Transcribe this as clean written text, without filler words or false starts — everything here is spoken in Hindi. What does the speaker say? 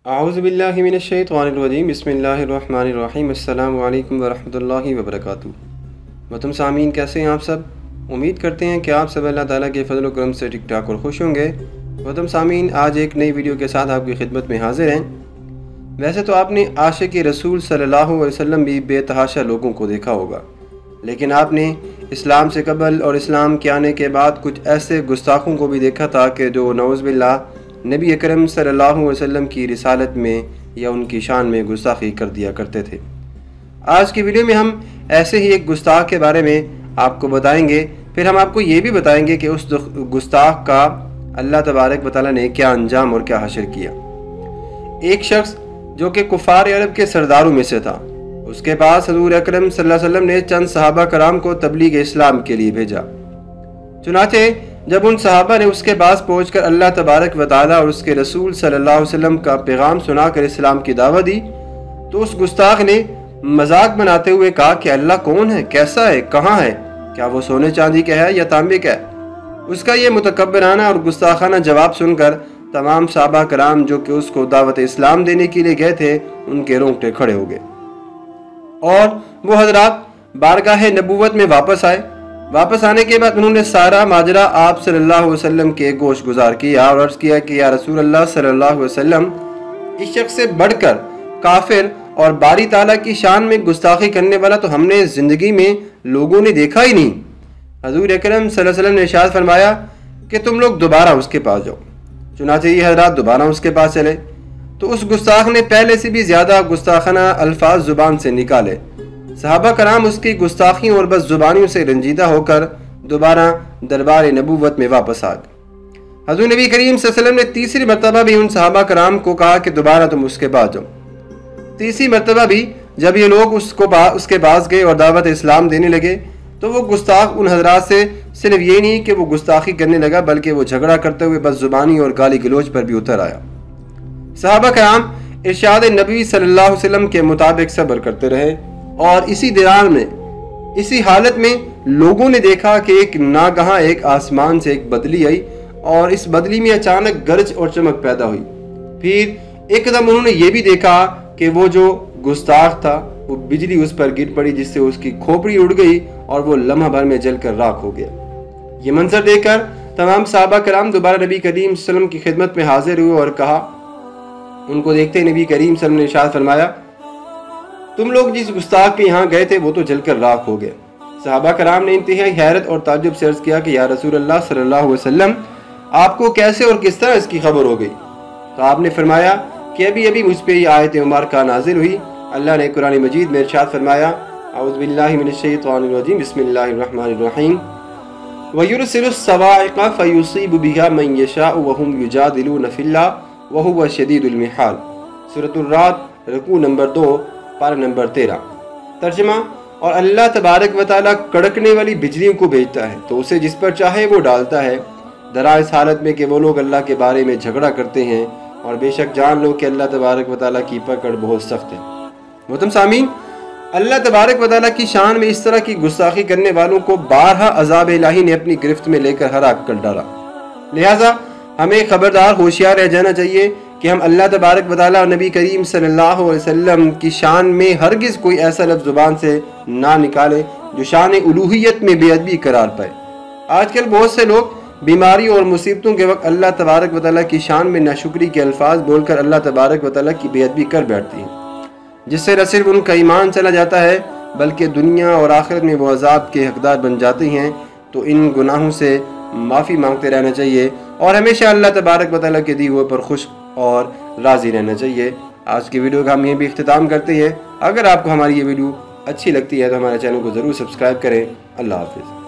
आऊज़ुबिल्लाहि मिनश्शैतानिर्रजीम बिस्मिल्लाहिर्रहमानिर्रहीम अस्सलामु अलैकुम वरहमतुल्लाहि वबरकातुहू। मोहतरम सामीन, कैसे हैं आप सब? उम्मीद करते हैं कि आप सब अल्लाह ताला के फजल व करम से ठीक ठाक और खुश होंगे। मोहतरम सामीन, आज एक नई वीडियो के साथ आपकी खिदमत में हाजिर हैं। वैसे तो आपने आशिक़ रसूल सल्लल्लाहु अलैहि वसल्लम भी बेतहाशा लोगों को देखा होगा, लेकिन आपने इस्लाम से कबल और इस्लाम के आने के बाद कुछ ऐसे गुस्ताखों को भी देखा था कि जो नऊज़ बिल्लाह नबी अकरम सल्लल्लाहु अलैहि वसल्लम की रिसालत में या उनकी शान में गुस्ताखी कर दिया करते थे। आज की वीडियो में हम ऐसे ही एक गुस्ताख के बारे में आपको बताएंगे। फिर हम आपको ये भी बताएंगे कि उस गुस्ताख का अल्लाह तबारक व तआला ने क्या अंजाम और क्या हासिल किया। एक शख्स जो कि कुफ़ार अरब के सरदारों में से था, उसके पास हज़ूर अकरम सल्लल्लाहु अलैहि वसल्लम ने चंद सहाबा कराम को तबलीग इस्लाम के लिए भेजा। चुनाचे जब उन सहाबा ने उसके पास पहुंचकर अल्लाह तबारक व तआला और उसके रसूल सल्लल्लाहु अलैहि वसल्लम का पैगाम सुनाकर इस्लाम की दावत दी, तो उस गुस्ताख ने मजाक बनाते हुए कहा कि अल्लाह कौन है, कैसा है, कहाँ है, क्या वो सोने चांदी का है या तांबे का है। उसका ये मुतकब्बराना और गुस्ताखाना जवाब सुनकर तमाम सहाबा कराम जो कि उसको दावत इस्लाम देने के लिए गए थे, उनके रोंगटे खड़े हो गए और वो हजरात बारगाह नबूवत में वापस आए। वापस आने के बाद उन्होंने सारा माजरा आप सल्लल्लाहु अलैहि वसल्लम के गोश गुजार किया और अर्ज किया कि या रसूल अल्लाह सल्लल्लाहु अलैहि वसल्लम, इस शख्स से बढ़कर काफिर और बारी ताला की शान में गुस्ताखी करने वाला तो हमने जिंदगी में लोगों ने देखा ही नहीं। हजूर अकरम सल्लल्लाहु अलैहि वसल्लम ने इरशाद फरमाया कि तुम लोग दोबारा उसके पास जाओ। चुनाचे ये हजरात दोबारा उसके पास चले तो उस गुस्ताख ने पहले से भी ज्यादा गुस्ताखाना अल्फाज जुबान से निकाले। सहाबा कराम उसकी गुस्ताखियों और बस जुबानियों से रंजीदा होकर दोबारा दरबार नबूवत में वापस आ गए। हज़रत नबी करीम सल्लल्लाहु अलैहि वसल्लम ने तीसरी मरतबा भी उन सहाबा कराम को कहा कि दोबारा तुम उसके पास जाओ। तीसरी मरतबा भी जब ये लोग उसके पास गए और दावत इस्लाम देने लगे तो वो गुस्ताख उन हजरात से सिर्फ ये नहीं कि वो गुस्ताखी करने लगा, बल्कि वो झगड़ा करते हुए बस जुबानी और गाली गलोच पर भी उतर आया। सहाबा कराम इरशाद नबी सल्लल्लाहु अलैहि वसल्लम के मुताबिक सब्र करते रहे और इसी दौरान में, इसी हालत में लोगों ने देखा कि एक नागहा एक आसमान से एक बदली आई और इस बदली में अचानक गरज और चमक पैदा हुई। फिर एकदम उन्होंने ये भी देखा कि वो जो गुस्ताख था वो बिजली उस पर गिर पड़ी, जिससे उसकी खोपड़ी उड़ गई और वो लम्हा भर में जलकर राख हो गया। ये मंजर देखकर तमाम सहाबा कराम दोबारा नबी करीम सल्लल्लाहु अलैहि वसल्लम की खिदमत में हाजिर हुए और कहा, उनको देखते ही नबी करीम सल्लल्लाहु अलैहि वसल्लम ने इरशाद फरमाया, तुम लोग जिस गुस्ताख के यहाँ गए थे वो तो जलकर राख हो गए। सहाबा कराम ने इंतहाई हैरत और ताज्जुब से अर्ज किया कि या रसूल अल्लाह सल्लल्लाहु अलैहि वसल्लम, आपको कैसे और किस तरह इसकी खबर हो गई? तो आपने फरमाया कि अभी अभी मुझ पे ये आयत मुबारका नाजिल हुई। अल्लाह ने कुरान मजीद में इरशाद फरमाया, औज़ु बिल्लाहि मिनश शैतानिर रजीम, बिस्मिल्लाहिर रहमानिर रहीम, व युरसिलुस सवाइक़ फयुसीबु बिहा मन यशाउ व हुम युजादिलून फिल्लाह व हुवा शदीदुल मिहाल। सूरतुर रात, रुकू नंबर 2, पारा नंबर 13। तर्जुमा, और अल्लाह तबारक व तआला कड़कने वाली बिजलियों को भेजता है तो उसे जिस पर चाहे वो डालता है। दरा इस हालत में कि वो लोग अल्लाह के बारे में झगड़ा करते हैं और बेशक जान लो कि अल्लाह तबारक व तआला की पकड़ बहुत सख्त है। मोहतरम सामीन, अल्लाह तबारक व तआला की शान में इस तरह की गुस्ताखी करने वालों को बारहा अज़ाब इलाही ने अपनी गिरफ्त में लेकर हलाक कर डाला। लिहाजा हमें खबरदार होशियार रह जाना चाहिए कि हम अल्लाह तबारक व तआला और नबी करीम सल्लल्लाहु अलैहि वसल्लम की शान में हरगिज़ कोई ऐसा लफ्ज़ ज़ुबान से ना निकाले जो शान उलूहियत में बेअदबी करार पाए। आजकल बहुत से लोग बीमारी और मुसीबतों के वक्त अल्लाह तबारक व तआला की शान में नाशुक्री के अल्फाज बोलकर अल्लाह तबारक व तआला की बेअदबी कर बैठती हैं, जिससे न सिर्फ उनका ईमान चला जाता है बल्कि दुनिया और आखिरत में वो अजाब के हकदार बन जाते हैं। तो इन गुनाहों से माफ़ी मांगते रहना चाहिए और हमेशा अल्लाह तबारक व तआला के दिए हुए पर खुश और राज़ी रहना चाहिए। आज की वीडियो का हम यहीं भी इख्तिताम करते हैं। अगर आपको हमारी ये वीडियो अच्छी लगती है तो हमारे चैनल को ज़रूर सब्सक्राइब करें। अल्लाह हाफ़िज़।